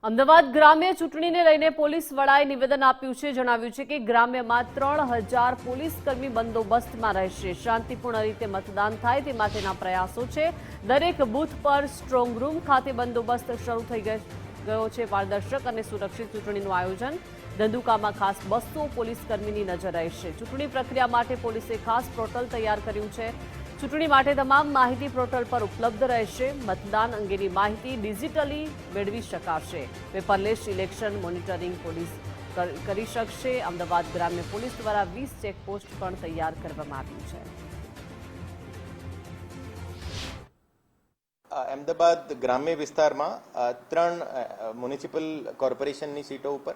અમદાવાદ ગ્રામ્ય ચૂંટણીને લઈને પોલીસ વડાએ નિવેદન આપ્યું છે. જણાવ્યું છે કે ગ્રામ્યમાં 3000 પોલીસકર્મી બંદોબસ્તમાં રહેશે. શાંતિપૂર્ણ રીતે મતદાન થાય તે માટેના પ્રયાસો છે. દરેક બૂથ પર સ્ટ્રોંગ રૂમ ખાતે બંદોબસ્ત શરૂ થઈ ગયો છે. પારદર્શક અને સુરક્ષિત ચૂંટણીનું આયોજન. ધંધુકામાં ખાસ 200 પોલીસકર્મીની નજર રહેશે. ચૂંટણી પ્રક્રિયા માટે પોલીસે ખાસ પોર્ટલ તૈયાર કર્યું છે. ચૂંટણી માટે તમામ માહિતી પોર્ટલ પર ઉપલબ્ધ રહેશે. મતદાન અંગેની માહિતી ડિજિટલી મેળવી શકાશે. પેપરલેસ ઇલેક્શન મોનિટરિંગ પોલીસ કરી શકશે. અમદાવાદ ગ્રામ્ય પોલીસ દ્વારા 20 ચેકપોસ્ટ પણ તૈયાર કરવામાં આવ્યું છે. અમદાવાદ ગ્રામ્ય વિસ્તારમાં 3 મ્યુનિસિપલ કોર્પોરેશનની સીટો ઉપર,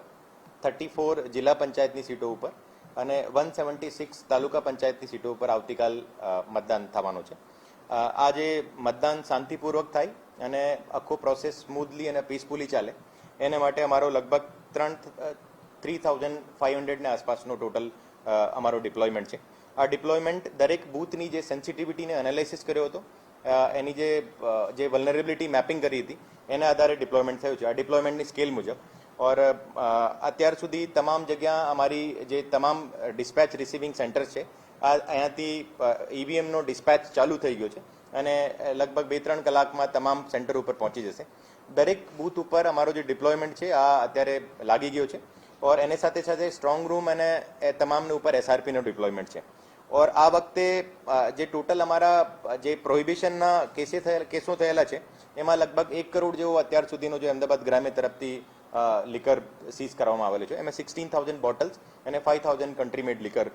34 જિલ્લા પંચાયતની સીટો ઉપર અને 176 તાલુકા પંચાયતની સીટો ઉપર આવતીકાલ મતદાન થવાનું છે. આજે મતદાન શાંતિપૂર્વક થાય અને આખો પ્રોસેસ સ્મૂથલી અને પીસફુલી ચાલે એને માટે અમારો લગભગ 3500ની આસપાસનો ટોટલ અમારો ડિપ્લોયમેન્ટ છે. આ ડિપ્લોયમેન્ટ દરેક બૂથની જે સેન્સિટિવિટીને એનાલિસિસ કર્યો હતો, એની જે વલ્નરેબિલિટી મેપિંગ કરી હતી એના આધારે ડિપ્લોયમેન્ટ થયું છે. આ ડિપ્લોયમેન્ટની સ્કેલ મુજબ और અત્યાર સુધી તમામ જગ્યા અમારી જે તમામ ડિસ્પેચ રિસીવિંગ સેન્ટર્સ છે અહીંયાથી ઈવીએમનો ડિસ્પેચ ચાલુ થઈ ગયો છે અને લગભગ 2-3 કલાકમાં તમામ સેન્ટર ઉપર પહોંચી જશે. દરેક બૂથ ઉપર અમારો જે ડિપ્લોયમેન્ટ છે આ અત્યારે લાગી ગયો છે ઓર એને સાથે સાથે સ્ટ્રોંગ રૂમ અને તમામને ઉપર એસઆરપીનો ડિપ્લોયમેન્ટ છે. ઓર આ વખતે જે ટોટલ અમારા જે પ્રોહિબિશનના કેસો થયેલા છે એમાં લગભગ 1 કરોડ જેવો અત્યાર સુધીનો જે અમદાવાદ ગ્રામ્ય તરફથી લિકર સીઝ કરવામાં આવેલું છે. એમાં 16,000 બોટલ્સ અને 5,000 કન્ટ્રી મેડ લિકર